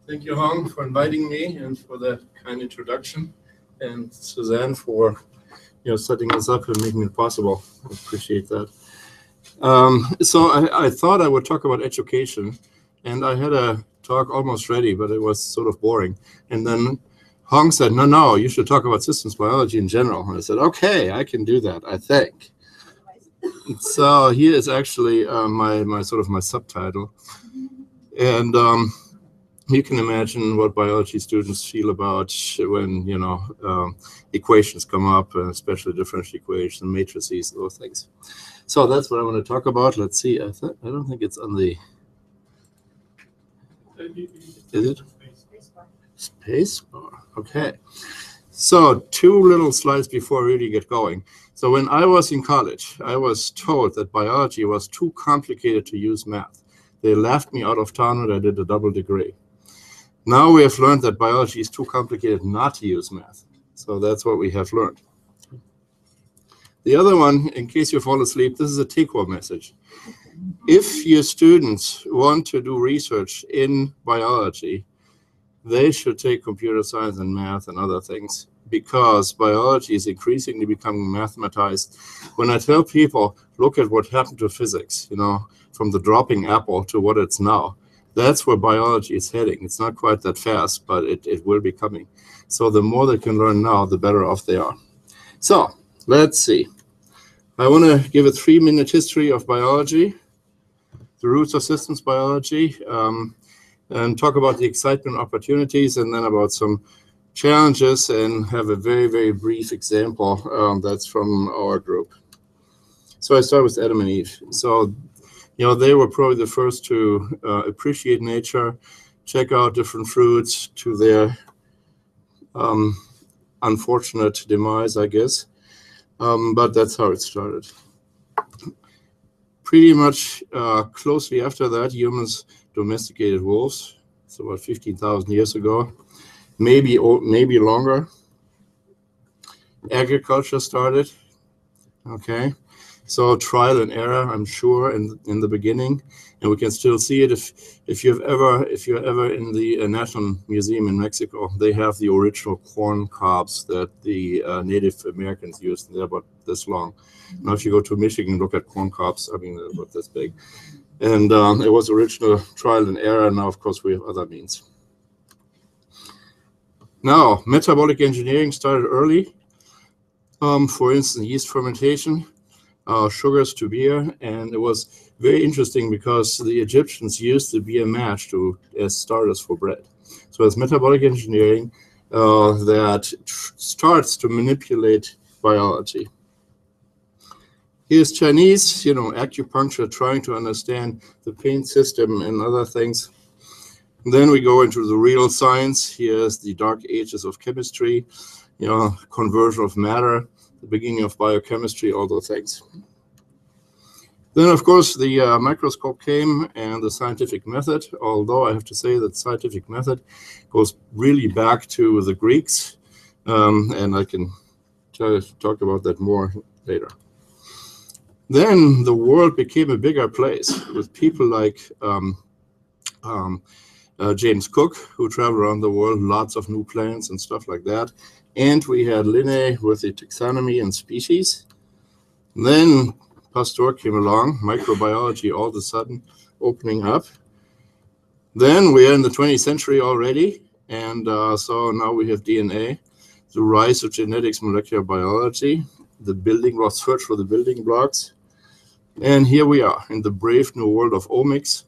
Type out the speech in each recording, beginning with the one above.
Thank you, Hong, for inviting me and for that kind introduction, and Suzanne for setting us up and making it possible. I appreciate that. So I thought I would talk about education, and I had a talk almost ready, but it was sort of boring. And then Hong said, no, you should talk about systems biology in general. And I said, okay, I can do that, I think. So here is actually my subtitle. And you can imagine what biology students feel about when, equations come up, especially differential equations, matrices, those things. So that's what I want to talk about. Let's see. I don't think it's on the... Is it? Spacebar. Okay. So 2 little slides before we really get going. So when I was in college, I was told that biology was too complicated to use math. They laughed me out of town when I did a double degree. Now we have learned that biology is too complicated not to use math. So that's what we have learned. The other one, in case you fall asleep, this is a take-home message. If your students want to do research in biology, they should take computer science and math and other things, because biology is increasingly becoming mathematized. When I tell people, look at what happened to physics, from the dropping apple to what it's now, that's where biology is heading. It's not quite that fast, but it will be coming. So the more they can learn now, the better off they are. So let's see. I want to give a 3-minute history of biology, the roots of systems biology, and talk about the excitement opportunities, and then about some challenges, and have a very, very brief example that's from our group. So I start with Adam and Eve. So, they were probably the first to appreciate nature, check out different fruits to their unfortunate demise, I guess. But that's how it started. Pretty much closely after that, humans domesticated wolves. It's about 15,000 years ago, maybe longer. Agriculture started. Okay, so trial and error, I'm sure, in the beginning, and we can still see it if you're ever in the National Museum in Mexico. They have the original corn cobs that the Native Americans used. They're about this long. Now, if you go to Michigan and look at corn cobs, I mean, they're about this big. And it was original trial and error. Now, of course, we have other means. Now, metabolic engineering started early. For instance, yeast fermentation, sugars to beer, and it was very interesting because the Egyptians used the beer mash as starters for bread. So it's metabolic engineering that starts to manipulate biology. Here's Chinese, acupuncture, trying to understand the pain system and other things. And then we go into the real science. Here's the dark ages of chemistry, conversion of matter, the beginning of biochemistry, all those things. Then, of course, the microscope came and the scientific method, although I have to say that scientific method goes really back to the Greeks, and I can talk about that more later. Then the world became a bigger place with people like James Cook, who traveled around the world, lots of new plants and stuff like that. And we had Linné with the taxonomy and species. Then Pasteur came along, microbiology all of a sudden opening up. Then we are in the 20th century already, and so now we have DNA, the rise of genetics, molecular biology, the building blocks, search for the building blocks. And here we are in the brave new world of omics,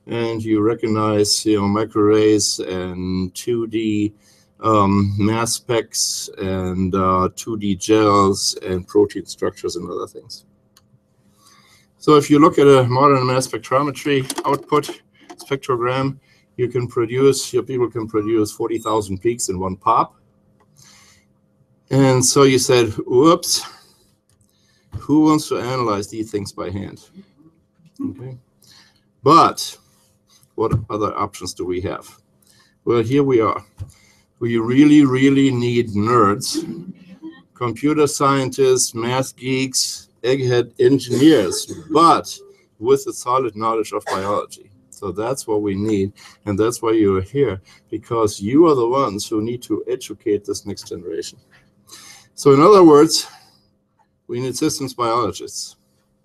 and you recognize microarrays and 2D mass specs and 2D gels and protein structures and other things. So if you look at a modern mass spectrometry output spectrogram, people can produce 40,000 peaks in one pop. And so you said, whoops, who wants to analyze these things by hand? Okay. But what other options do we have? Well, here we are. We really, really need nerds, computer scientists, math geeks, egghead engineers, but with a solid knowledge of biology. So that's what we need, and that's why you're here, because you are the ones who need to educate this next generation. So in other words, we need systems biologists.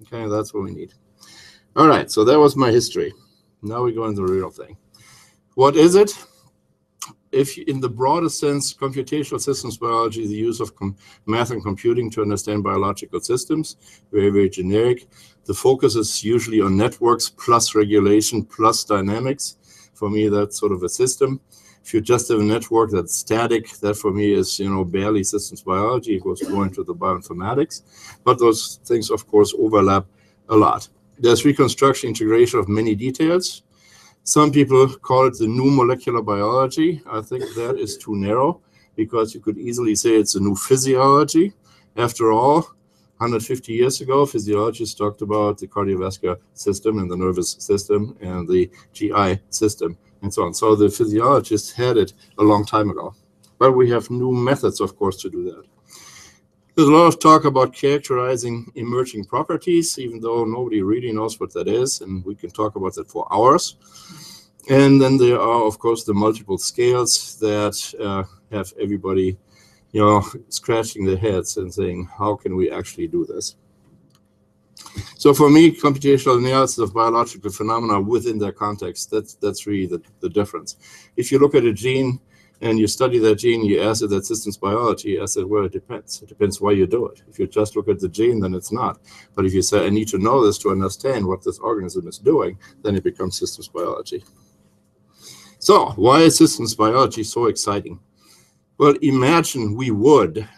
Okay, that's what we need. All right, so that was my history. Now we go into the real thing. What is it? If in the broadest sense, computational systems biology is the use of math and computing to understand biological systems, very, very generic. The focus is usually on networks plus regulation plus dynamics. For me, that's sort of a system. If you just have a network that's static, that for me is, barely systems biology. It goes more into the bioinformatics. But those things, of course, overlap a lot. There's reconstruction, integration of many details. Some people call it the new molecular biology. I think that is too narrow, because you could easily say it's a new physiology. After all, 150 years ago, physiologists talked about the cardiovascular system and the nervous system and the GI system and so on. So the physiologists had it a long time ago. But we have new methods, of course, to do that. There's a lot of talk about characterizing emerging properties, even though nobody really knows what that is, and we can talk about that for hours. And then there are, of course, the multiple scales that have everybody, scratching their heads and saying, how can we actually do this? So for me, computational analysis of biological phenomena within their context, that's really the difference. If you look at a gene, and you study that gene, you ask it that systems biology. I said, well, it depends. It depends why you do it. If you just look at the gene, then it's not. But if you say, I need to know this to understand what this organism is doing, then it becomes systems biology. So why is systems biology so exciting? Well, imagine we would,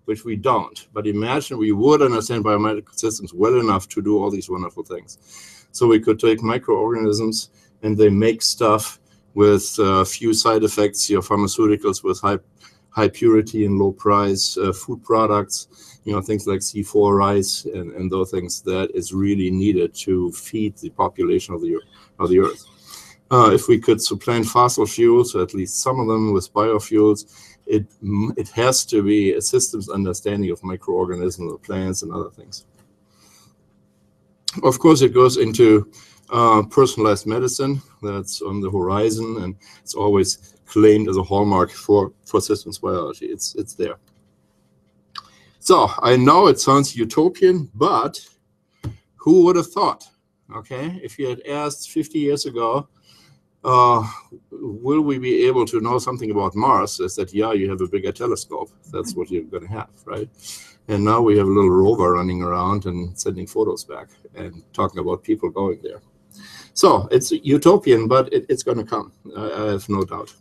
which we don't, but imagine we would understand biomedical systems well enough to do all these wonderful things. So we could take microorganisms and they make stuff with few side effects, pharmaceuticals with high purity and low price, food products, things like C4 rice and those things that is really needed to feed the population of the Earth. If we could supplant fossil fuels, or at least some of them with biofuels, it has to be a systems understanding of microorganisms, plants, and other things. Of course, it goes into personalized medicine. That's on the horizon, and it's always claimed as a hallmark for systems biology. It's there. So I know it sounds utopian, but who would have thought? Okay, if you had asked 50 years ago, will we be able to know something about Mars? I said, yeah, you have a bigger telescope. That's what you're going to have, right? And now we have a little rover running around and sending photos back and talking about people going there. So it's utopian, but it's going to come. I have no doubt.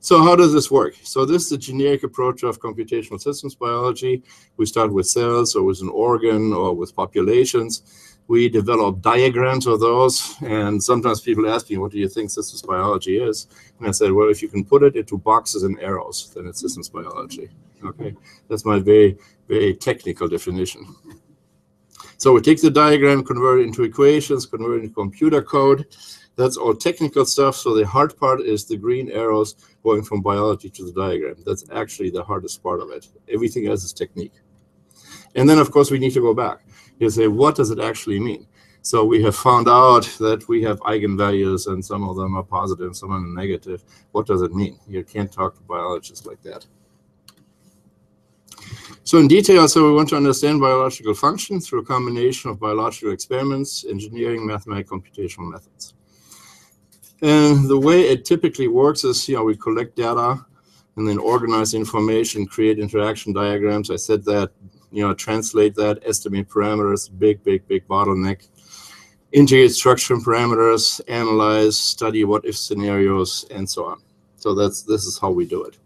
So how does this work? So this is a generic approach of computational systems biology. We start with cells or with an organ or with populations. We develop diagrams of those, and sometimes people ask me, what do you think systems biology is? And I said, well, if you can put it into boxes and arrows, then it's systems biology. Okay, that's my very, very technical definition. So we take the diagram, convert it into equations, convert it into computer code. That's all technical stuff. So the hard part is the green arrows going from biology to the diagram. That's actually the hardest part of it. Everything else is technique. And then, of course, we need to go back. You say, what does it actually mean? So we have found out that we have eigenvalues, and some of them are positive, some are negative. What does it mean? You can't talk to biologists like that. So in detail, so we want to understand biological function through a combination of biological experiments, engineering, mathematical, computational methods. And the way it typically works is, we collect data and then organize information, create interaction diagrams. I said that, translate that, estimate parameters, big bottleneck, integrate structure and parameters, analyze, study what-if scenarios, and so on. So this is how we do it.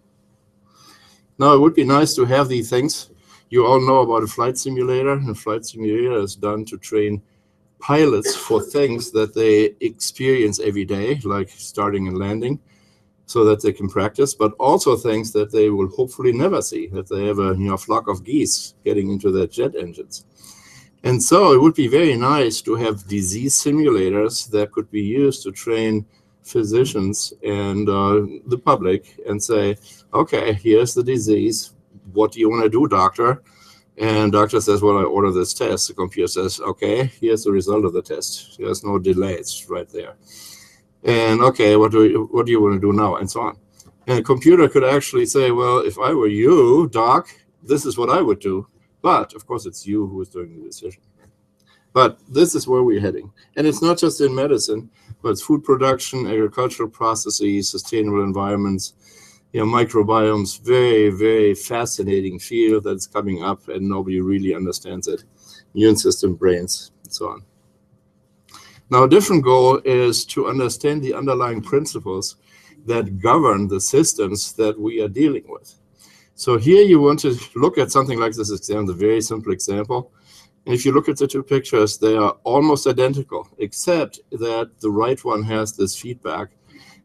Now, it would be nice to have these things. You all know about a flight simulator, and a flight simulator is done to train pilots for things that they experience every day, like starting and landing, so that they can practice, but also things that they will hopefully never see, that they have a flock of geese getting into their jet engines. And so it would be very nice to have disease simulators that could be used to train physicians and the public and say, okay, here's the disease. What do you want to do, doctor? And doctor says, well, I order this test. The computer says, okay, here's the result of the test. There's no delay. It's right there. And okay, what do you want to do now, and so on. And a computer could actually say, well, if I were you, Doc, this is what I would do. But of course, it's you who is doing the decision. But this is where we're heading. And it's not just in medicine, but it's food production, agricultural processes, sustainable environments, microbiomes, very, very fascinating field that's coming up and nobody really understands it. Immune system, brains, and so on. Now, a different goal is to understand the underlying principles that govern the systems that we are dealing with. So here you want to look at something like this example, a very simple example. And if you look at the two pictures, they are almost identical, except that the right one has this feedback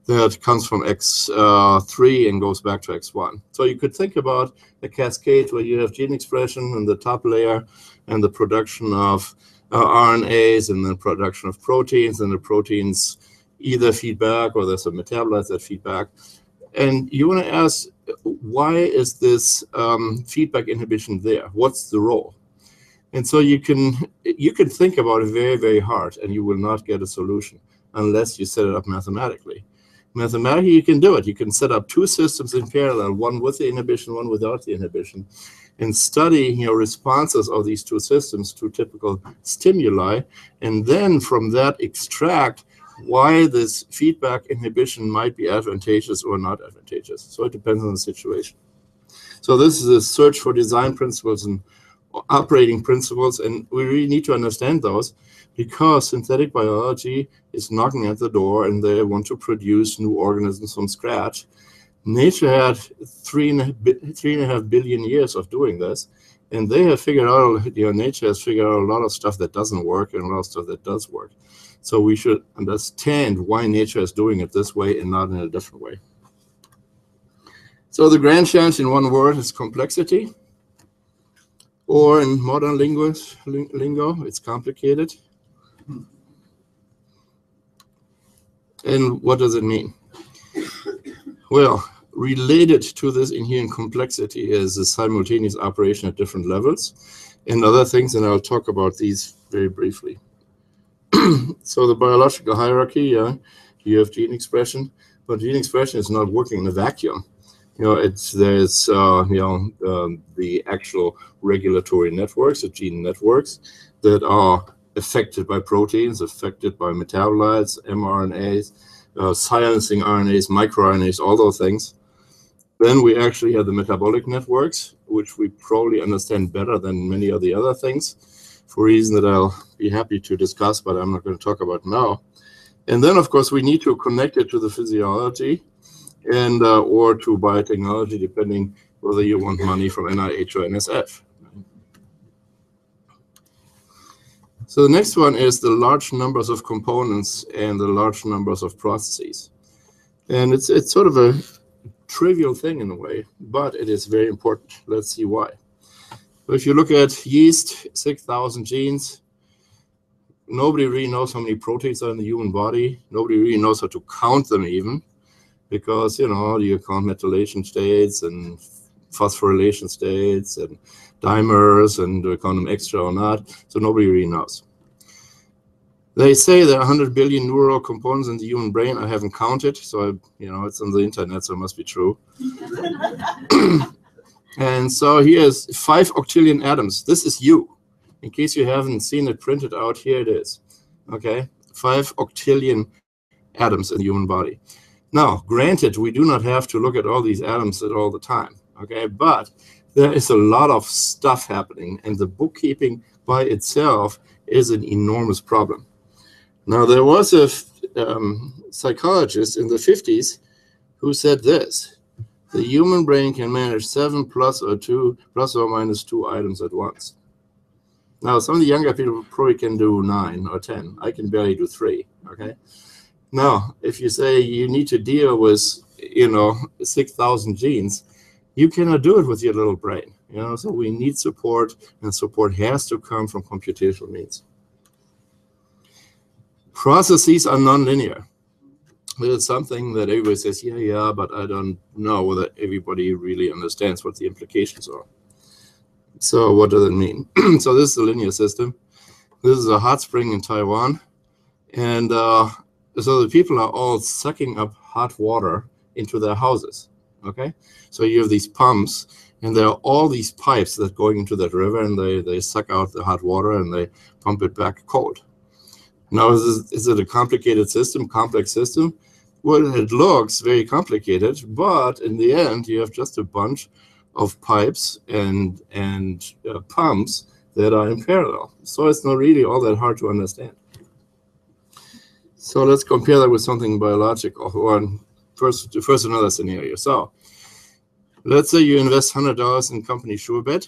that comes from X3 and goes back to X1. So you could think about a cascade where you have gene expression in the top layer and the production of RNAs and the production of proteins, and the proteins either feedback or there's a metabolite that feedback. And you want to ask, why is this feedback inhibition there? What's the role? And so you can think about it very, very hard, and you will not get a solution unless you set it up mathematically. Mathematically, you can do it. You can set up two systems in parallel, one with the inhibition, one without the inhibition, and study responses of these two systems to typical stimuli, and then from that extract why this feedback inhibition might be advantageous or not advantageous. So it depends on the situation. So this is a search for design principles and operating principles, and we really need to understand those because synthetic biology is knocking at the door and they want to produce new organisms from scratch. Nature had 3.5 billion years of doing this, and they have figured out, nature has figured out a lot of stuff that doesn't work and a lot of stuff that does work. So we should understand why nature is doing it this way and not in a different way. So the grand challenge in one word is complexity, or in modern lingo, it's complicated. And what does it mean? Well, related to this inherent complexity is the simultaneous operation at different levels and other things, and I'll talk about these very briefly. So the biological hierarchy, you have gene expression, but gene expression is not working in a vacuum. There's the actual regulatory networks, the gene networks that are affected by proteins, affected by metabolites, mRNAs, silencing RNAs, microRNAs, all those things. Then we actually have the metabolic networks, which we probably understand better than many of the other things for a reason that I'll be happy to discuss, but I'm not going to talk about now. And then, of course, we need to connect it to the physiology and or to biotechnology, depending whether you want money from NIH or NSF. So the next one is the large numbers of components and the large numbers of processes. And it's sort of a trivial thing in a way, but it is very important. Let's see why. If you look at yeast, 6,000 genes. Nobody really knows how many proteins are in the human body. Nobody really knows how to count them even, because, you count methylation states and phosphorylation states and dimers, and do you count them extra or not? So nobody really knows. They say there are 100 billion neural components in the human brain. I haven't counted, so it's on the internet, so it must be true. And so here's 5 octillion atoms. This is you. In case you haven't seen it printed out, here it is. Okay, 5 octillion atoms in the human body. Now, granted, we do not have to look at all these atoms at all the time. Okay, but there is a lot of stuff happening, and the bookkeeping by itself is an enormous problem. Now, there was a psychologist in the 50s who said this: the human brain can manage 7 plus or minus 2 items at once. Now, some of the younger people probably can do 9 or 10. I can barely do 3, okay? Now, if you say you need to deal with, 6,000 genes, you cannot do it with your little brain, So we need support, and support has to come from computational means. Processes are nonlinear. It's something that everybody says, yeah, but I don't know whether everybody really understands what the implications are. So what does it mean? So this is a linear system. This is a hot spring in Taiwan. And So the people are all sucking up hot water into their houses, okay? So you have these pumps, and there are all these pipes that going into that river, and they suck out the hot water, and they pump it back cold. Now, is it a complicated system, complex system? Well, it looks very complicated, but in the end, you have just a bunch of pipes and pumps that are in parallel. So it's not really all that hard to understand. So let's compare that with something biological. Or first another scenario. So let's say you invest $100 in company SureBet,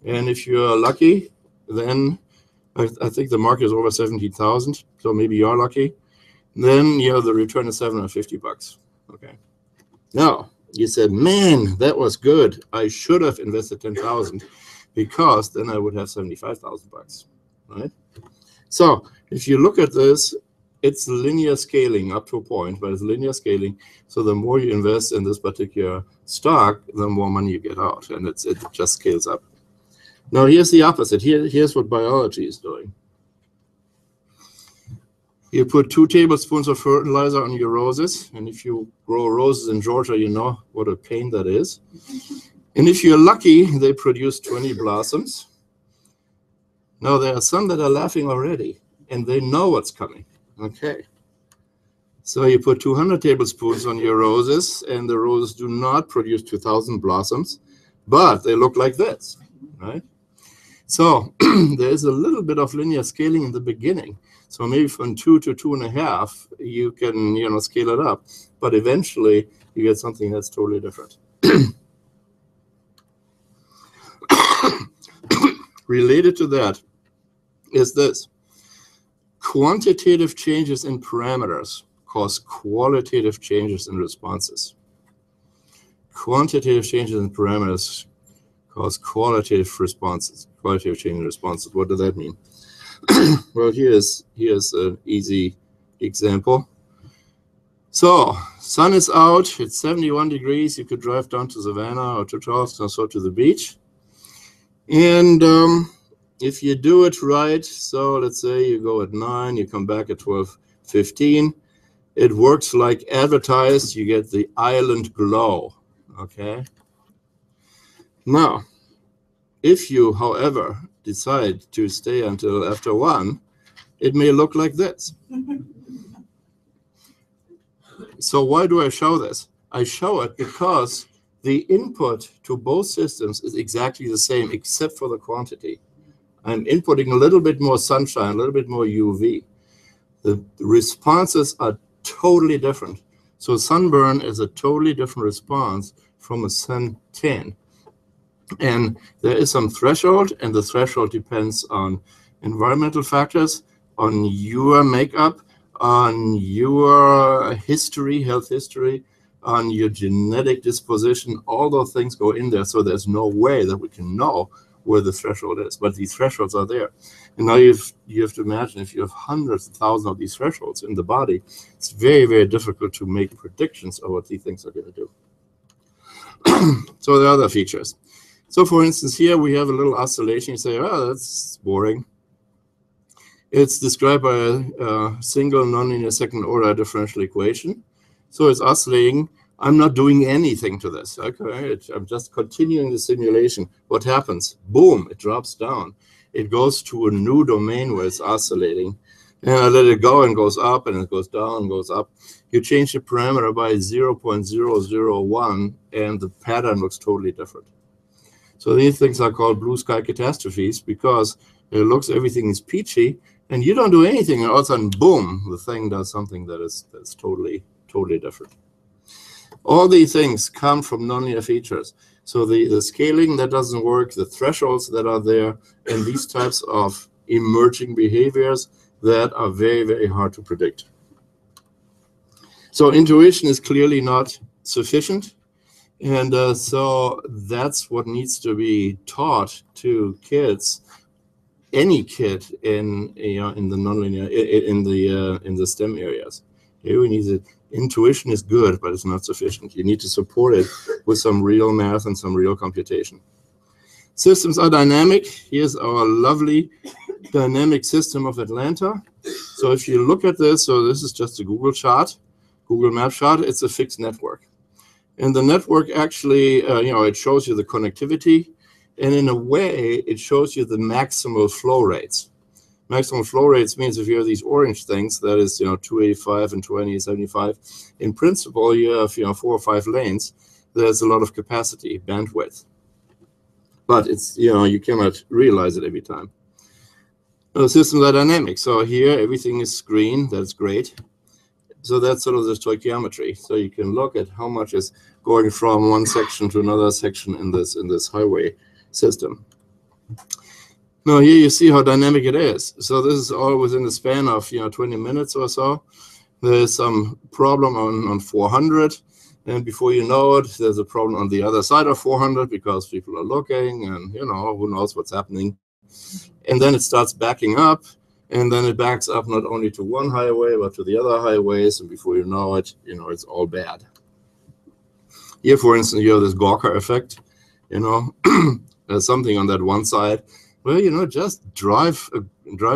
and if you're lucky, then I think the market is over 17,000, so maybe you're lucky. Then you know the return is $750. Okay. Now you said, man, that was good. I should have invested 10,000 because then I would have 75,000 bucks, right? So if you look at this, it's linear scaling up to a point, but it's linear scaling. So the more you invest in this particular stock, the more money you get out, and it just scales up. Now here's the opposite. Here's what biology is doing. You put 2 tablespoons of fertilizer on your roses, and if you grow roses in Georgia, you know what a pain that is. And if you're lucky, they produce 20 blossoms. Now there are some that are laughing already, and they know what's coming. Okay. So you put 200 tablespoons on your roses, and the roses do not produce 2,000 blossoms, but they look like this, right? So there's a little bit of linear scaling in the beginning. So maybe from 2 to 2.5, you can, you know, scale it up, but eventually you get something that's totally different. Related to that is this. Quantitative changes in parameters cause qualitative changes in responses. Quantitative changes in parameters cause qualitative responses. Qualitative change in responses. What does that mean? Well, here's an easy example. So, sun is out. It's 71 degrees. You could drive down to Savannah or to Charleston, so to the beach. And if you do it right, so let's say you go at 9, you come back at 12:15. It works like advertised. You get the island glow, okay? Now, if you, however, decide to stay until after 1, it may look like this. So why do I show this? I show it because the input to both systems is exactly the same, except for the quantity. I'm inputting a little bit more sunshine, a little bit more UV. The responses are totally different. So sunburn is a totally different response from a suntan. And there is some threshold, and the threshold depends on environmental factors, on your makeup, on your history, health history, on your genetic disposition. All those things go in there, so there's no way that we can know where the threshold is, but these thresholds are there. And now you have to imagine if you have hundreds of thousands of these thresholds in the body, it's very, very difficult to make predictions of what these things are going to do. So there are other features. So for instance, here we have a little oscillation. You say, oh, that's boring. It's described by a single nonlinear second order differential equation. So it's oscillating. I'm not doing anything to this. Okay, I'm just continuing the simulation. What happens? Boom, it drops down. It goes to a new domain where it's oscillating. And I let it go and goes up, and it goes down and goes up. You change the parameter by 0.001, and the pattern looks totally different. So these things are called blue sky catastrophes because it looks everything is peachy, and you don't do anything, and all of a sudden, boom, the thing does something that's totally different. All these things come from nonlinear features. So the scaling that doesn't work, the thresholds that are there, and these types of emerging behaviors that are very, very hard to predict. So intuition is clearly not sufficient. And so that's what needs to be taught to kids, any kid in the nonlinear, in the STEM areas. Here we need it. Intuition is good, but it's not sufficient. You need to support it with some real math and some real computation. Systems are dynamic. Here's our lovely dynamic system of Atlanta. So if you look at this, so this is just a Google chart, Google Map chart. It's a fixed network. And the network actually, it shows you the connectivity. And in a way, it shows you the maximal flow rates. Maximal flow rates means if you have these orange things, that is, 285 and 2075. In principle, you have, 4 or 5 lanes. There's a lot of capacity, bandwidth. But it's, you cannot realize it every time. The systems are dynamic. So here, everything is green. That's great. So that's sort of the stoichiometry. So you can look at how much is going from one section to another section in this highway system. Now here you see how dynamic it is. So this is all within the span of 20 minutes or so. There's some problem on 400, and before you know it, there's a problem on the other side of 400 because people are looking, and who knows what's happening. And then it starts backing up, and then it backs up not only to one highway but to the other highways, and before you know it, it's all bad. Here, for instance, you have this Gawker effect. There's something on that one side. Well, just drive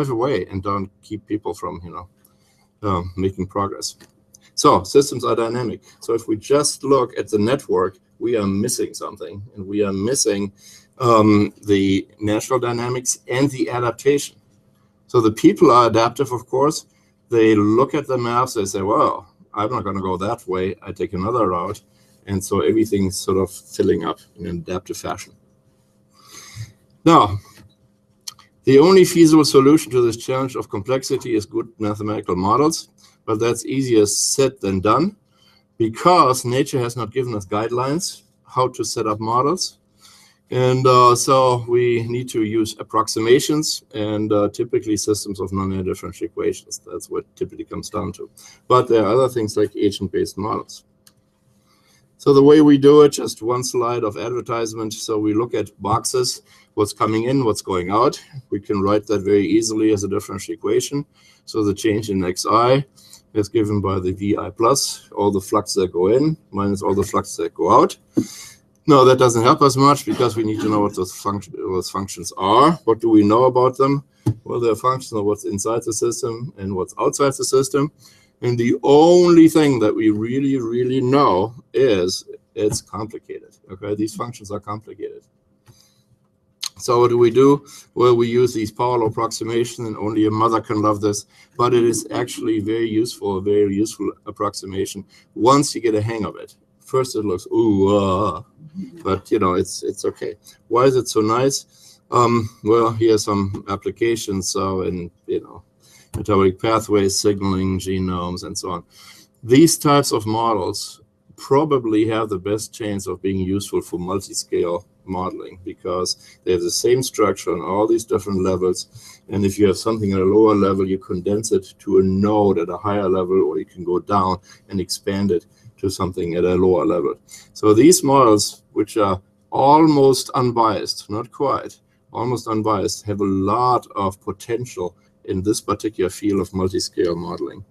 away and don't keep people from, making progress. So systems are dynamic. So if we just look at the network, we are missing something, and we are missing the natural dynamics and the adaptation. So the people are adaptive, of course. They look at the maps, they say, well, I'm not going to go that way. I take another route. And so everything's sort of filling up in an adaptive fashion. Now, the only feasible solution to this challenge of complexity is good mathematical models, but that's easier said than done because nature has not given us guidelines how to set up models. And so we need to use approximations and typically systems of nonlinear differential equations. That's what typically comes down to. But there are other things like agent-based models. So the way we do it, just one slide of advertisement. So we look at boxes, what's coming in, what's going out. We can write that very easily as a differential equation. So the change in xi is given by the vi plus, all the flux that go in, minus all the flux that go out. No, that doesn't help us much because we need to know what those functions are. What do we know about them? Well, they're functions of what's inside the system and what's outside the system. And the only thing that we really, really know is it's complicated. Okay, these functions are complicated. So what do we do? Well, we use these power law approximation, and only a mother can love this. But it is actually very useful approximation once you get a hang of it. First, it looks but it's okay. Why is it so nice? Well, here are some applications. So in metabolic pathways, signaling, genomes, and so on. These types of models probably have the best chance of being useful for multi-scale modeling because they have the same structure on all these different levels. And if you have something at a lower level, you condense it to a node at a higher level, or you can go down and expand it to something at a lower level. So these models, which are almost unbiased, not quite, almost unbiased, have a lot of potential in this particular field of multi-scale modeling.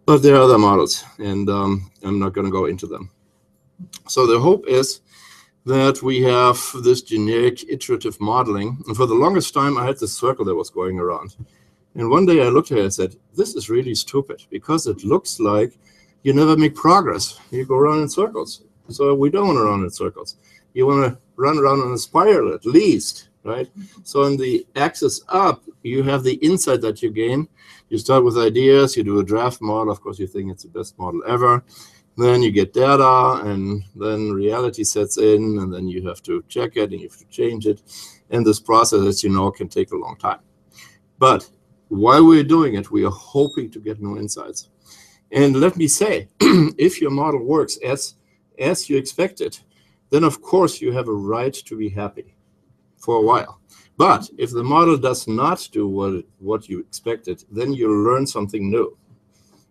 But there are other models, and I'm not going to go into them. So the hope is that we have this generic iterative modeling. And for the longest time, I had this circle that was going around. And one day I looked at it and said, this is really stupid because it looks like you never make progress. You go around in circles. So we don't want to run in circles. You want to run around in a spiral at least, right? So in the axis up, you have the insight that you gain. You start with ideas, you do a draft model. Of course, you think it's the best model ever. Then you get data, and then reality sets in, and then you have to check it, and you have to change it. And this process, as you know, can take a long time. But while we're doing it, we are hoping to get new insights. And let me say, if your model works as you expected, then of course you have a right to be happy for a while. But if the model does not do what you expected, then you learn something new.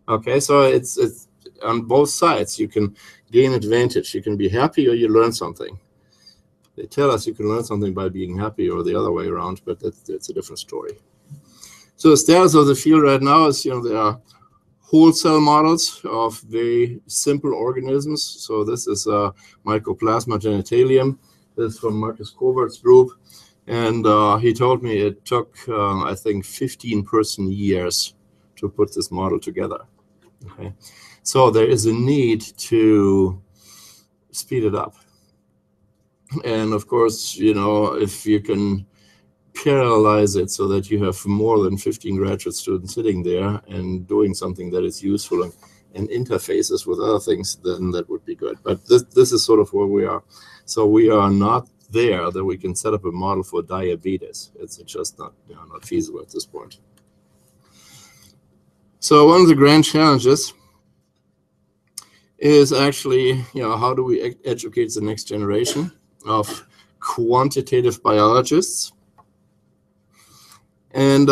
Okay, so it's on both sides. You can gain advantage. You can be happy or you learn something. They tell us you can learn something by being happy or the other way around, but that's a different story. So the status of the field right now is, there are whole cell models of very simple organisms. So this is Mycoplasma genitalium. This is from Marcus Covert's group. And he told me it took, I think, 15 person years to put this model together. Okay, so there is a need to speed it up. And of course, you know, if you can parallelize it so that you have more than 15 graduate students sitting there and doing something that is useful and interfaces with other things, then that would be good. But this is sort of where we are. So we are not there that we can set up a model for diabetes. It's just not, you know, not feasible at this point. So one of the grand challenges is actually, you know, how do we educate the next generation of quantitative biologists? And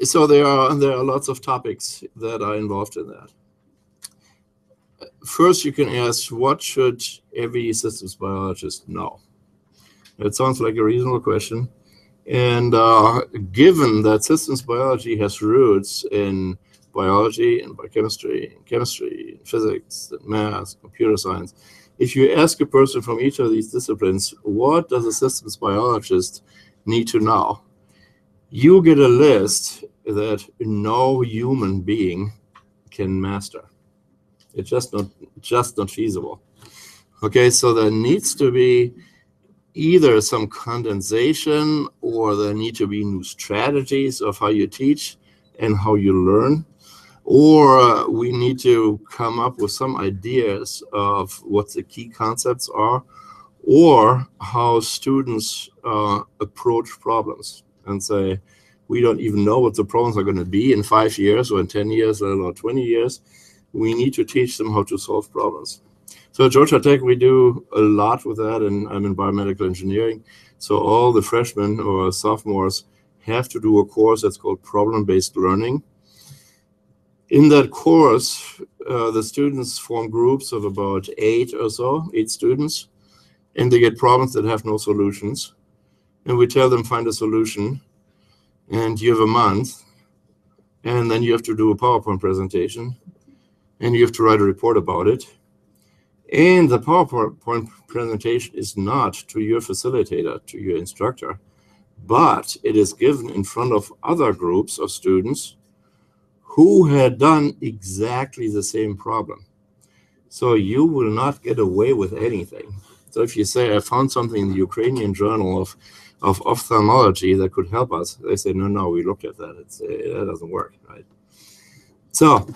so there are lots of topics that are involved in that. First, you can ask, what should every systems biologist know? It sounds like a reasonable question. And given that systems biology has roots in biology and biochemistry, and chemistry, and physics, and math, computer science, if you ask a person from each of these disciplines, what does a systems biologist need to know? You get a list that no human being can master. It's just not feasible. Okay, so there needs to be either some condensation, or there need to be new strategies of how you teach and how you learn, or we need to come up with some ideas of what the key concepts are, or how students approach problems and say, we don't even know what the problems are going to be in 5 years or in 10 years or 20 years. We need to teach them how to solve problems. So at Georgia Tech, we do a lot with that, and I'm in biomedical engineering. So all the freshmen or sophomores have to do a course that's called problem-based learning. In that course, the students form groups of about 8 students, and they get problems that have no solutions. And we tell them, find a solution, and you have a month, and then you have to do a PowerPoint presentation, and you have to write a report about it. And the PowerPoint presentation is not to your facilitator, to your instructor, but it is given in front of other groups of students who had done exactly the same problem. So you will not get away with anything. So if you say, I found something in the Ukrainian Journal of Ophthalmology that could help us, they say, no, we looked at that. That doesn't work, right? So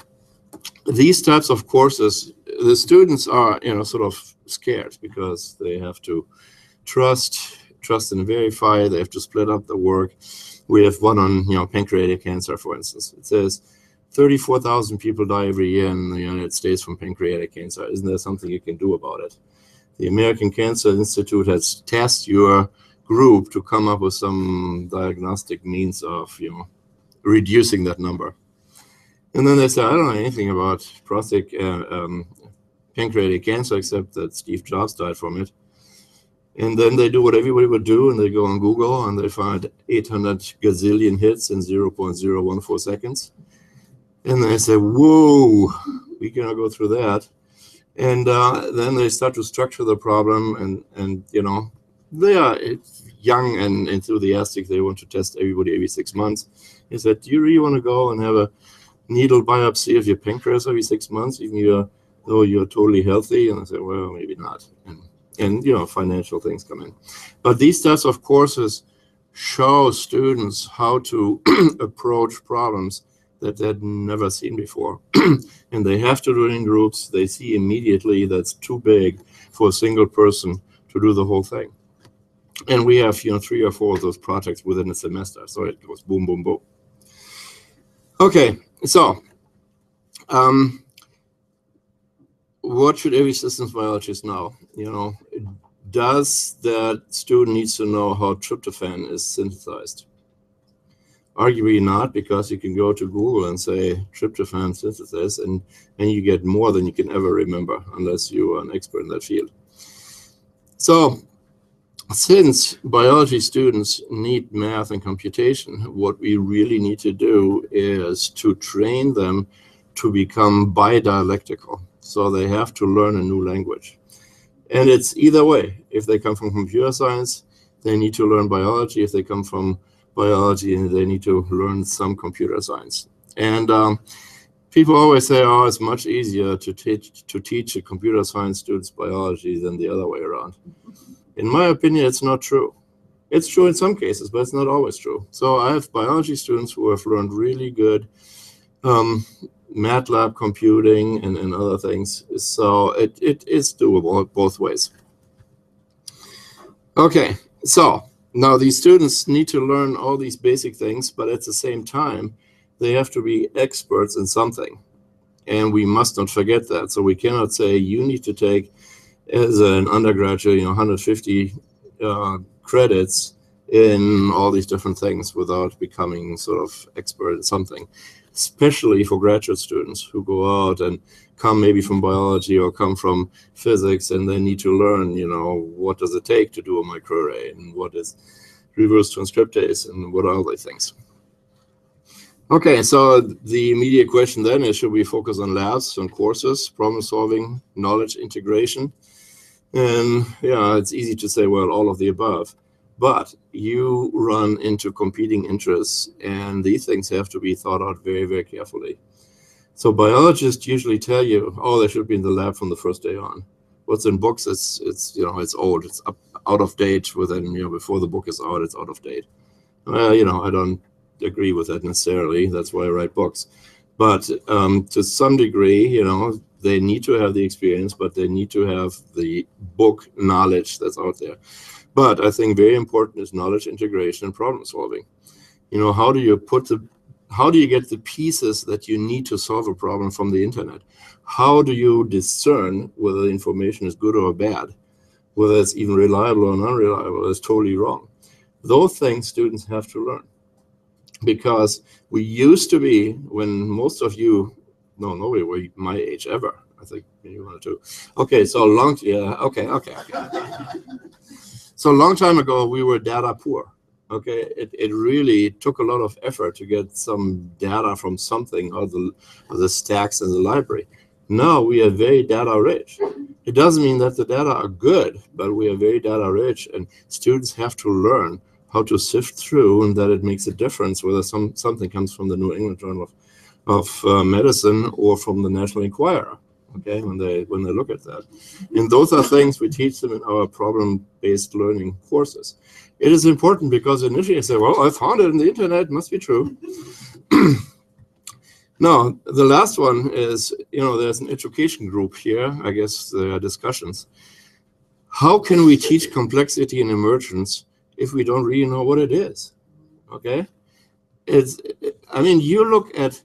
these types of courses, the students are, you know, sort of scared because they have to trust and verify. They have to split up the work. We have one on, you know, pancreatic cancer, for instance. It says 34,000 people die every year in the United States from pancreatic cancer. Isn't there something you can do about it? The American Cancer Institute has tasked your group to come up with some diagnostic means of, you know, reducing that number. And then they say, I don't know anything about pancreatic cancer except that Steve Jobs died from it. And then they do what everybody would do, and they go on Google and they find 800 gazillion hits in 0.014 seconds. And they say, whoa, we cannot go through that. And then they start to structure the problem, and you know, they are young and enthusiastic. They want to test everybody every 6 months. They said, do you really want to go and have a needle biopsy of your pancreas every 6 months, even though you're totally healthy? And I said, well, maybe not. And you know, financial things come in. But these types of courses show students how to approach problems that they'd never seen before. And they have to do it in groups. They see immediately that's too big for a single person to do the whole thing. And we have, you know, 3 or 4 of those projects within a semester. So it goes boom, boom, boom. Okay, so what should every systems biologist know? You know, does that student needs to know how tryptophan is synthesized? Arguably not, because you can go to Google and say tryptophan synthesis, and you get more than you can ever remember unless you are an expert in that field. So since biology students need math and computation, what we really need to do is to train them to become bidialectical. So they have to learn a new language. And it's either way. If they come from computer science, they need to learn biology. If they come from biology, they need to learn some computer science. And people always say, oh, it's much easier to teach a computer science students biology than the other way around. In my opinion, it's not true. It's true in some cases, but it's not always true. So I have biology students who have learned really good MATLAB computing and other things. So it is doable both ways. Okay, so now these students need to learn all these basic things, but at the same time, they have to be experts in something. And we must not forget that. So we cannot say you need to take, as an undergraduate, 150 credits in all these different things without becoming sort of expert in something, especially for graduate students who go out and come maybe from biology or come from physics, and they need to learn, what does it take to do a microarray, and what is reverse transcriptase, and what are other things. Okay, so the immediate question then is, should we focus on labs, on courses, problem solving, knowledge integration? And yeah, it's easy to say, well, all of the above. But you run into competing interests, and these things have to be thought out very, very carefully. So biologists usually tell you, oh, they should be in the lab from the first day on. What's in books, it's old, it's out of date within, before the book is out, it's out of date. Well, I don't agree with that necessarily. That's why I write books. But to some degree, they need to have the experience, but they need to have the book knowledge that's out there. But I think very important is knowledge integration and problem solving. How do you get the pieces that you need to solve a problem from the internet? How do you discern whether the information is good or bad, whether it's even reliable or unreliable? It's totally wrong. Those things students have to learn. Because we used to be, when most of you, no, nobody were my age ever. I think maybe one or two. Okay, so okay. So a long time ago, we were data poor. Okay, it really took a lot of effort to get some data from something, or the stacks in the library. Now we are very data rich. It doesn't mean that the data are good, but we are very data rich, and students have to learn how to sift through, and that it makes a difference whether something comes from the New England Journal of Medicine or from the National Enquirer. Okay, when they look at that, and those are things we teach them in our problem-based learning courses. It is important because initially I say, well, I found it in the internet, it must be true. Now, the last one is, there's an education group here. I guess there are discussions. How can we teach complexity and emergence if we don't really know what it is? Okay, you look at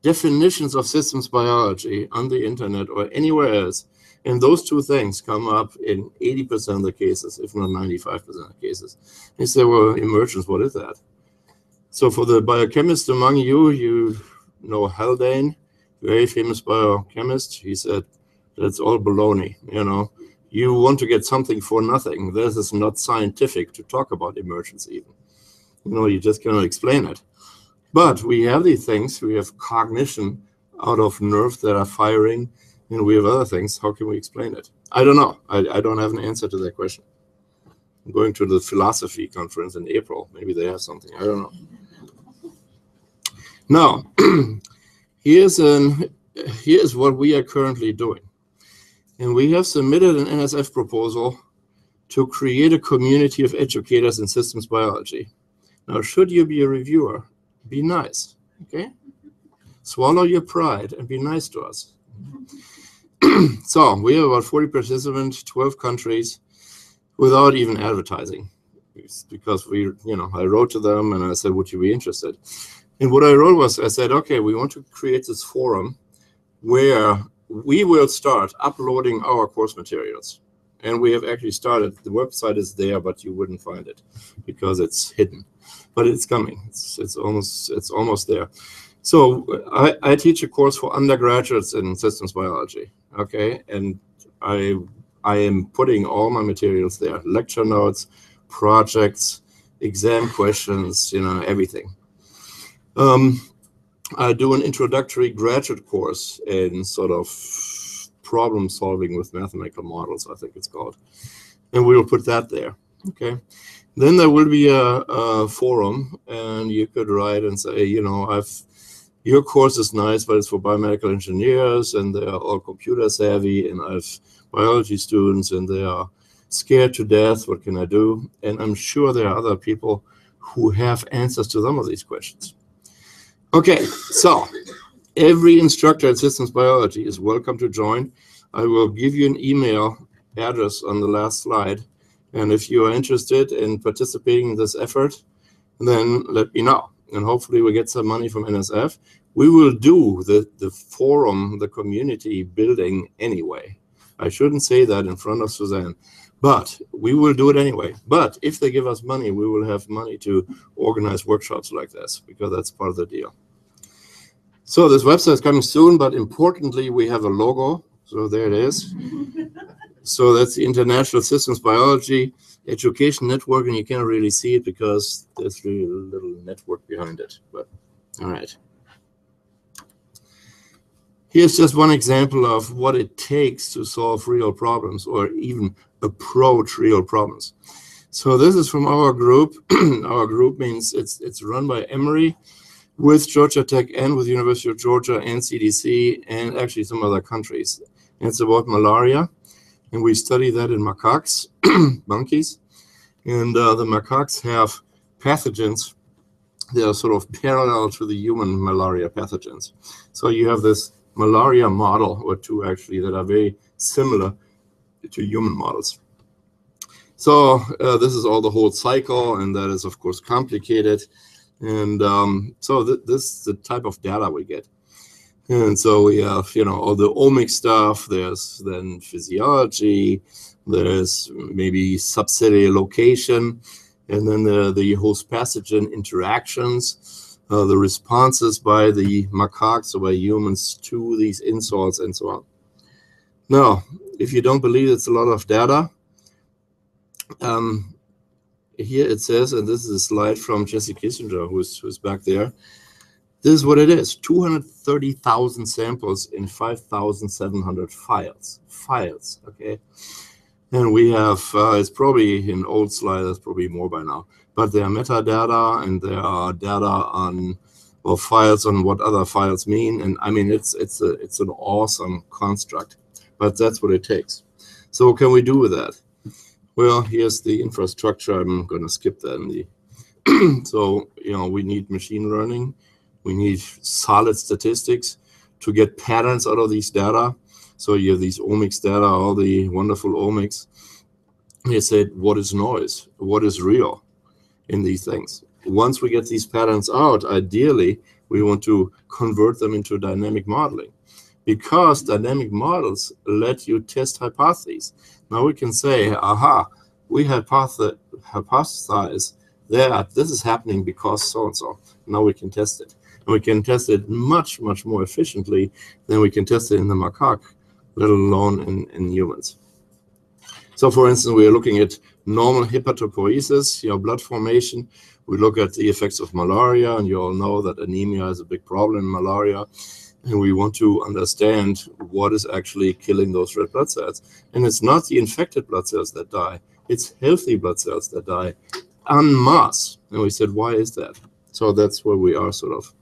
definitions of systems biology on the internet or anywhere else, and those two things come up in 80% of the cases, if not 95% of the cases. And you say, well, emergence, what is that? So for the biochemists among you, you know Haldane, very famous biochemist. He said, that's all baloney, You want to get something for nothing. This is not scientific to talk about emergence even. You just cannot explain it. But we have these things. We have cognition out of nerves that are firing, and we have other things. How can we explain it? I don't know. I don't have an answer to that question. I'm going to the philosophy conference in April. Maybe they have something. I don't know. Now, here's what we are currently doing. And we have submitted an NSF proposal to create a community of educators in systems biology. Now, should you be a reviewer, be nice, okay? Swallow your pride and be nice to us. So we have about 40 participants, 12 countries, without even advertising. Because I wrote to them and I said, would you be interested? And what I wrote was, I said, okay, we want to create this forum where we will start uploading our course materials. And we have actually started. The website is there, but you wouldn't find it because it's hidden. But it's coming. It's almost there. So I teach a course for undergraduates in systems biology. Okay, and I am putting all my materials there: lecture notes, projects, exam questions, everything. I do an introductory graduate course in sort of problem solving with mathematical models, I think it's called. And we will put that there. Okay. Then there will be a forum, and you could write and say, you know, your course is nice, but it's for biomedical engineers, and they are all computer savvy, and I have biology students, and they are scared to death. What can I do? And I'm sure there are other people who have answers to some of these questions. Okay, so every instructor in systems biology is welcome to join. I will give you an email address on the last slide. And if you are interested in participating in this effort, then let me know. And hopefully we get some money from NSF. We will do the forum, the community building anyway. I shouldn't say that in front of Suzanne, but we will do it anyway. But if they give us money, we will have money to organize workshops like this, because that's part of the deal. So this website is coming soon, but importantly, we have a logo. So there it is. So that's the International Systems Biology Education Network, and you can't really see it because there's really a little network behind it. But all right. Here's just one example of what it takes to solve real problems or even approach real problems. So this is from our group. Our group means it's run by Emory with Georgia Tech and with University of Georgia and CDC and actually some other countries. And it's about malaria. And we study that in macaques, monkeys. And the macaques have pathogens that are sort of parallel to the human malaria pathogens. So you have this malaria model, or two actually, that are very similar to human models. So this is all the whole cycle, and that is, of course, complicated. And so this is the type of data we get. And so we have, you know, all the omic stuff. There's then physiology. There's maybe subcellular location, and then the host pathogen interactions, the responses by the macaques or by humans to these insults, and so on. Now, if you don't believe it's a lot of data, here it says, and this is a slide from Jesse Kissinger, who's back there. This is what it is: 230,000 samples in 5,700 files. Okay. And we have, it's probably an old slide, that's probably more by now, but there are metadata, and there are data on, or files on what other files mean. And I mean, it's an awesome construct, but that's what it takes. So what can we do with that? Well, here's the infrastructure. I'm going to skip that in the, so, you know, we need machine learning. We need solid statistics to get patterns out of these data. So you have these omics data, all the wonderful omics. They said, what is noise? What is real in these things? Once we get these patterns out, ideally, we want to convert them into dynamic modeling, because dynamic models let you test hypotheses. Now we can say, aha, we hypothesize that this is happening because so-and-so. Now we can test it. And we can test it much, much more efficiently than we can test it in the macaque, let alone in humans. So for instance, we are looking at normal hepatopoiesis, you know, blood formation. We look at the effects of malaria, and you all know that anemia is a big problem in malaria. And we want to understand what is actually killing those red blood cells. And it's not the infected blood cells that die, it's healthy blood cells that die en masse. And we said, why is that? So that's where we are, sort of.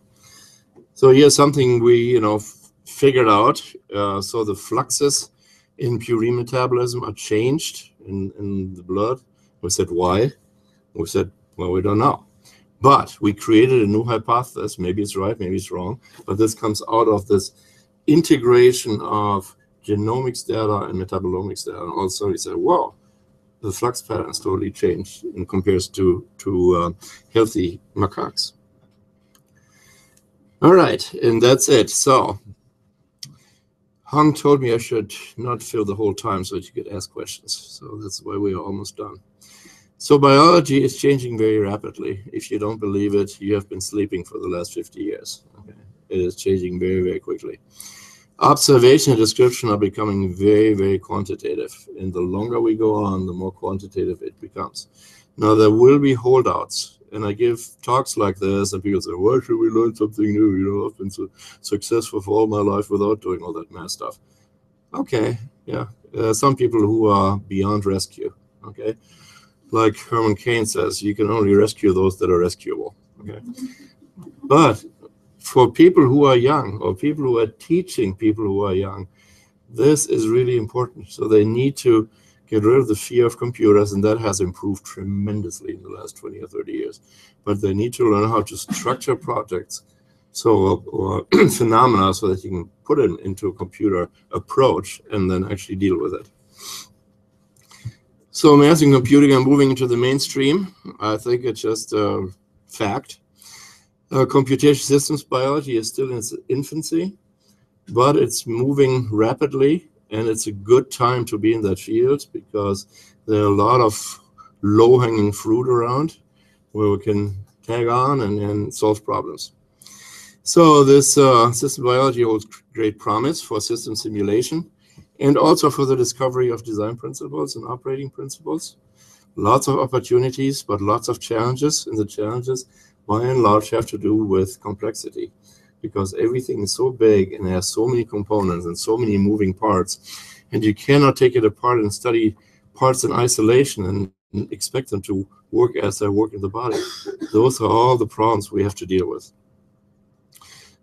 So here's something we, you know, figured out. So the fluxes in purine metabolism are changed in the blood. We said, why? We said, well, we don't know. But we created a new hypothesis. Maybe it's right, maybe it's wrong. But this comes out of this integration of genomics data and metabolomics data. And also we said, wow, the flux patterns totally changed in comparison to healthy macaques. All right, and that's it. So Hong told me I should not fill the whole time so that you could ask questions. So that's why we are almost done. So biology is changing very rapidly. If you don't believe it, you have been sleeping for the last 50 years. Okay. It is changing very, very quickly. Observation and description are becoming very, very quantitative. And the longer we go on, the more quantitative it becomes. Now, there will be holdouts. And I give talks like this, and people say, why should we learn something new? You know, I've been so successful for all my life without doing all that math stuff. Okay, yeah. Some people who are beyond rescue, okay? Like Herman Cain says, you can only rescue those that are rescuable, okay? But for people who are young, or people who are teaching people who are young, this is really important. So they need to get rid of the fear of computers, and that has improved tremendously in the last 20 or 30 years. But they need to learn how to structure projects or phenomena so that you can put it into a computer approach and then actually deal with it. So math and computing are moving into the mainstream. I think it's just a fact. Computational systems biology is still in its infancy, but it's moving rapidly, and it's a good time to be in that field because there are a lot of low-hanging fruit around where we can tag on and solve problems. So this system biology holds great promise for system simulation and also for the discovery of design principles and operating principles. Lots of opportunities, but lots of challenges, and the challenges by and large have to do with complexity, because everything is so big and has so many components and so many moving parts, and you cannot take it apart and study parts in isolation and expect them to work as they work in the body. Those are all the problems we have to deal with.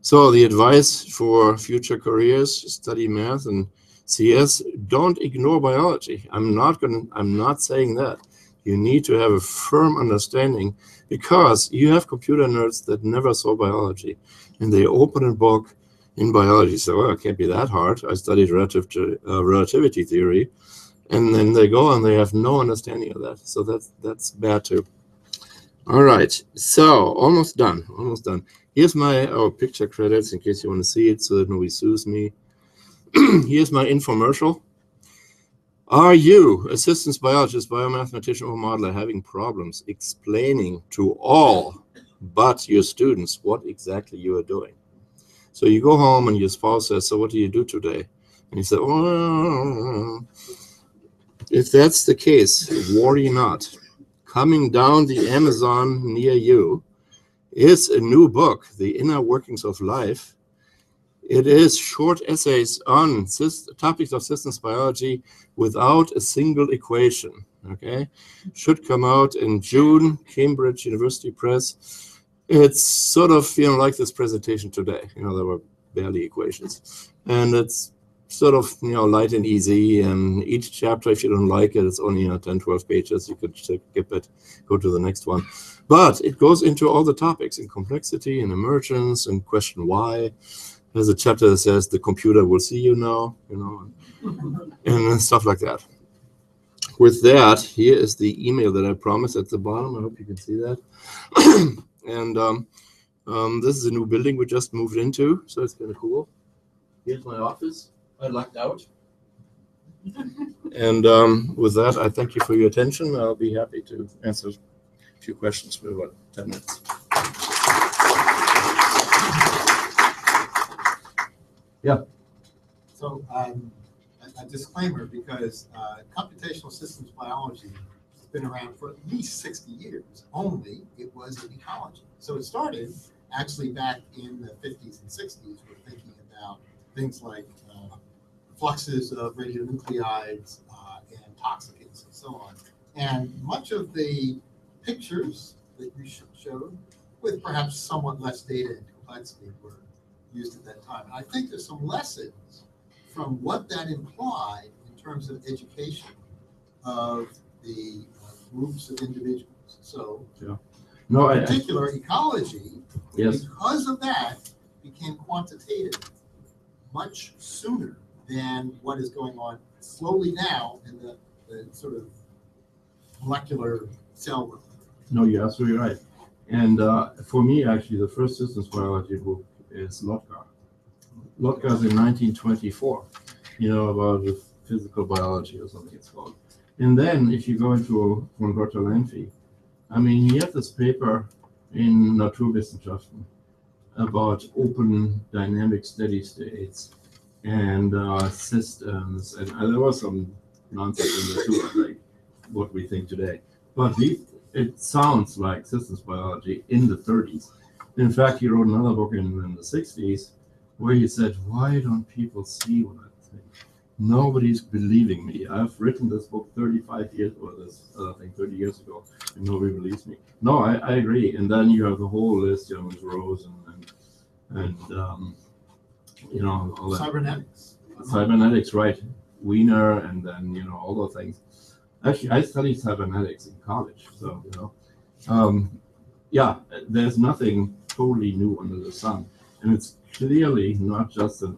So the advice for future careers: study math and CS. Don't ignore biology. I'm not saying that. You need to have a firm understanding, because you have computer nerds that never saw biology, and they open a book in biology. So, well, it can't be that hard. I studied relativity theory, and then they go and they have no understanding of that. So that's bad too. All right, so almost done. Here's my picture credits in case you want to see it, so that nobody sues me. Here's my infomercial. Are you, a systems biologist, biomathematician, or modeler, having problems explaining to all but your students what exactly you are doing? So you go home and your spouse says, so what do you do today? And you say, well, if that's the case, worry not. Coming down the Amazon near you is a new book, The Inner Workings of Life. It is short essays on topics of systems biology without a single equation, okay? Should come out in June, Cambridge University Press. It's sort of, like this presentation today. There were barely equations. And it's sort of, light and easy. And each chapter, if you don't like it, it's only 10, 12 pages. You could skip it, go to the next one. But it goes into all the topics in complexity and emergence and question why. There's a chapter that says the computer will see you now, and stuff like that. With that, here is the email that I promised at the bottom. I hope you can see that. And this is a new building we just moved into, so it's kind of cool. Here's my office. I lucked out. And with that, I thank you for your attention. I'll be happy to answer a few questions for about 10 minutes. Yeah. So a disclaimer, because computational systems biology has been around for at least 60 years. Only it was in ecology. So it started actually back in the 50s and 60s. We're thinking about things like fluxes of radionuclides and toxicants and so on. And much of the pictures that you showed, with perhaps somewhat less data and complexity, were used at that time. And I think there's some lessons from what that implied in terms of education of the groups of individuals. So, yeah. In particular, ecology, yes, because of that, became quantitative much sooner than what is going on slowly now in the sort of molecular cell world. No, you're absolutely right. And for me, actually, the first systems biology book is Lotka. Lotka's in 1924, about the physical biology or something it's called. And then if you go into von Bertalanffy, he had this paper in Naturwissenschaften about open dynamic steady states and systems, and there was some nonsense in there too, like what we think today. But it sounds like systems biology in the 30s. In fact, he wrote another book in the 60s where he said, why don't people see what I think? Nobody's believing me. I've written this book 35 years, or this, I think 30 years ago, and nobody believes me. No, I agree. And then you have the whole list, you know, with Rose and you know, all that. Cybernetics, right. Wiener, and then, you know, all those things. Actually, I studied cybernetics in college, so, you know. Yeah, there's nothing totally new under the sun. And it's clearly not just a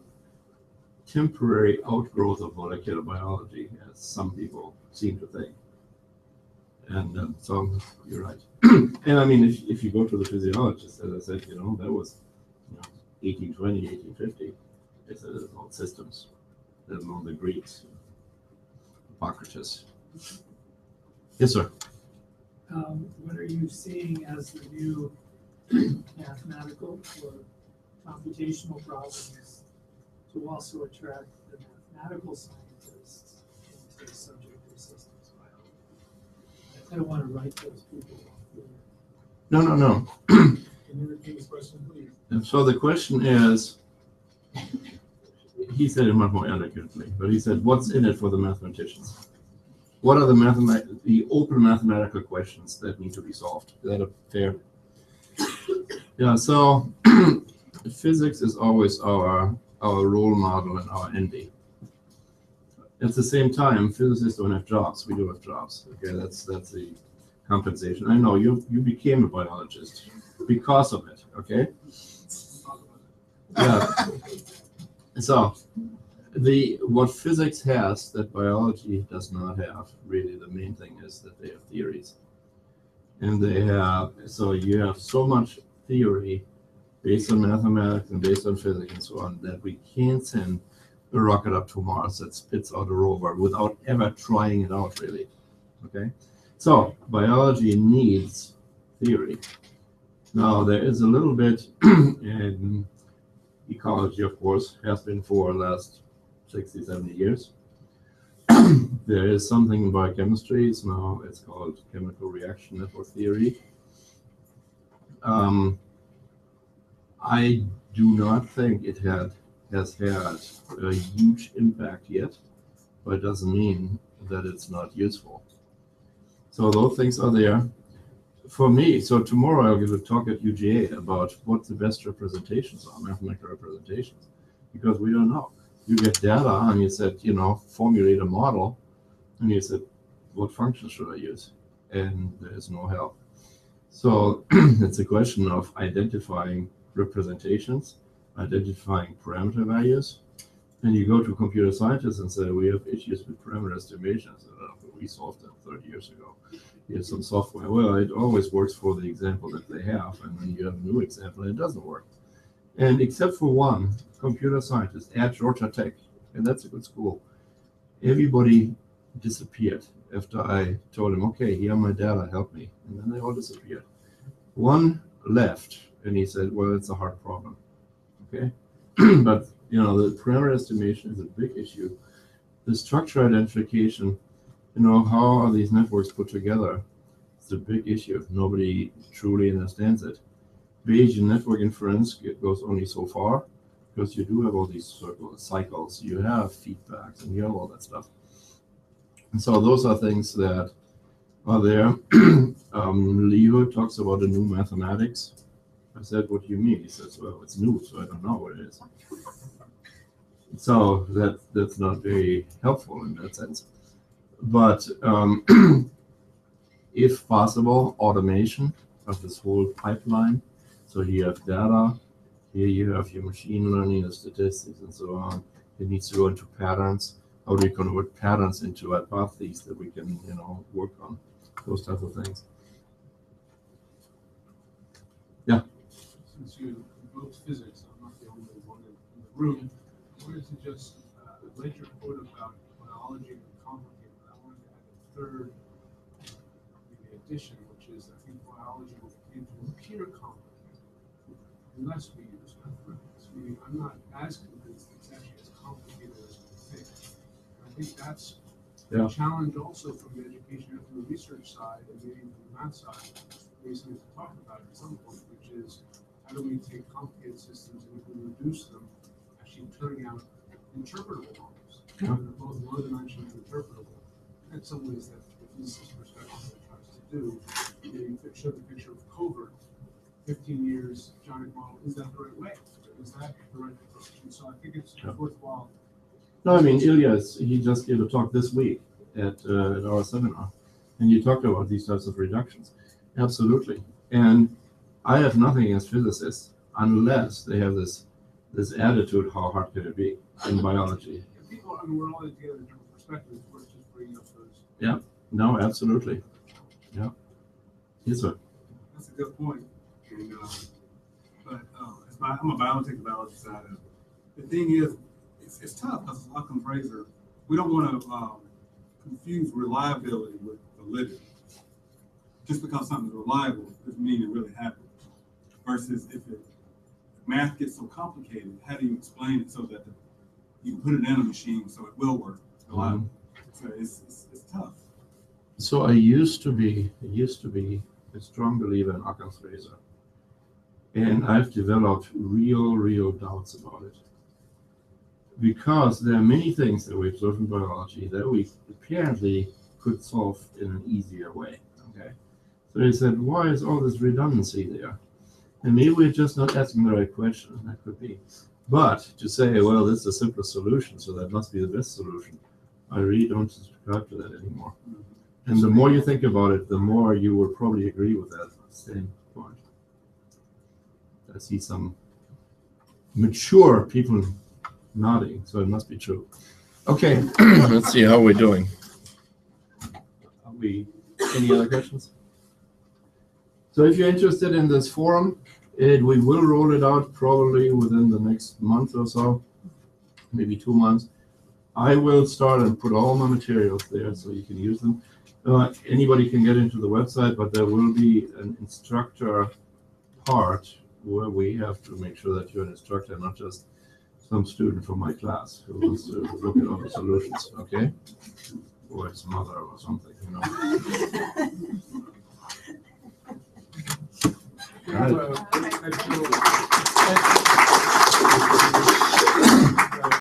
temporary outgrowth of molecular biology, as some people seem to think. And so you're right. And I mean, if you go to the physiologists, as I said, you know, that was, you know, 1820, 1850. They said it's all systems, let alone the Greeks, Hippocrates. Yes, sir. What are you seeing as the new mathematical or computational problems to also attract the mathematical scientists into the subject of systems biology? I don't want to write those people off. No. Can you repeat this question, please? And so the question is, he said it much more elegantly, but he said, what's in it for the mathematicians? What are the open mathematical questions that need to be solved? Is that a fair? Yeah, so physics is always our role model and our envy. At the same time, physicists don't have jobs. We do have jobs. Okay, that's the compensation. I know you became a biologist because of it. Okay. Yeah. So what physics has that biology does not have, really the main thing is that they have theories. And so you have so much theory based on mathematics and based on physics and so on that we can't send a rocket up to Mars that spits out a rover without ever trying it out, really. Okay? So biology needs theory. Now, there is a little bit in ecology, of course, has been for the last 60, 70 years. There is something in biochemistry. It's called chemical reaction network theory. I do not think it has had a huge impact yet, but it doesn't mean that it's not useful. So those things are there. For me, so tomorrow I'll give a talk at UGA about what the best representations are, mathematical representations, because we don't know. You get data and you said, you know, formulate a model, and you said, what function should I use? And there's no help. So it's a question of identifying representations, identifying parameter values, and you go to computer scientists and say, we have issues with parameter estimations. We solved them 30 years ago. Here's some software. Well, it always works for the example that they have, and then you have a new example and it doesn't work. And except for one computer scientist at Georgia Tech, and that's a good school, everybody disappeared after I told him, okay, here are my data, help me. And then they all disappeared. One left, and he said, well, it's a hard problem. Okay? But, you know, the parameter estimation is a big issue. The structure identification, you know, how are these networks put together? It's a big issue. Nobody truly understands it. Bayesian network inference goes only so far, because you do have all these cycles, you have feedbacks, and you have all that stuff. And so those are things that are there. Leo talks about a new mathematics. I said, what do you mean? He says, well, it's new, so I don't know what it is. So that's not very helpful in that sense. But if possible, automation of this whole pipeline. So you have data, here you have your machine learning, the statistics, and so on. It needs to go into patterns. How do you convert patterns into hypotheses that we can, you know, work on? Those types of things. Yeah. Since you invoked physics, I'm not the only one in the room. I wanted to just read your quote about biology and complicated. I wanted to add a third addition, which is I think biology will begin to appear complicated unless we use mathematics. I'm not as convinced it's actually as complicated as we think. And I think that's a challenge also from the education and from the research side and maybe from the math side, we need to talk about at some point, which is how do we take complicated systems and we can reduce them, actually turning out interpretable models. They're both low-dimensional and interpretable. In some ways, that the physicist perspective that tries to do, you show the picture of covert, 15 years, giant model, is that the right way? Is that the right approach? And so I think it's worthwhile. No, I mean, Ilya, he just gave a talk this week at our seminar, and you talked about these types of reductions. Absolutely. And I have nothing against physicists unless they have this attitude, how hard can it be in biology? People, I mean, we're all together in different perspectives. We're just bringing up those. Yeah, no, absolutely. Yeah. Yes, sir. That's a good point. And, but I'm a biology side of it. The thing is, it's tough because it's Occam's razor. We don't want to confuse reliability with validity. Just because something's reliable doesn't mean it really happened. Versus if math gets so complicated, how do you explain it so that you can put it in a machine so it will work reliably? So it's tough. So I used to be a strong believer in Occam's razor, and I've developed real doubts about it, because there are many things that we observe in biology that we apparently could solve in an easier way. Okay, so they said, why is all this redundancy there? And maybe we're just not asking the right question. That could be. But to say, well, this is the simplest solution, so that must be the best solution, I really don't subscribe to that anymore. And the more you think about it, the more you will probably agree with that same point. I see some mature people nodding, so it must be true. Okay, let's see how we're doing. Any other questions? So if you're interested in this forum, we will roll it out probably within the next month or so, maybe 2 months. I will start and put all my materials there so you can use them. Anybody can get into the website, but there will be an instructor part where we have to make sure that you're an instructor, not just some student from my class who wants to look at all the solutions, okay? Or his mother or something, you know. We have a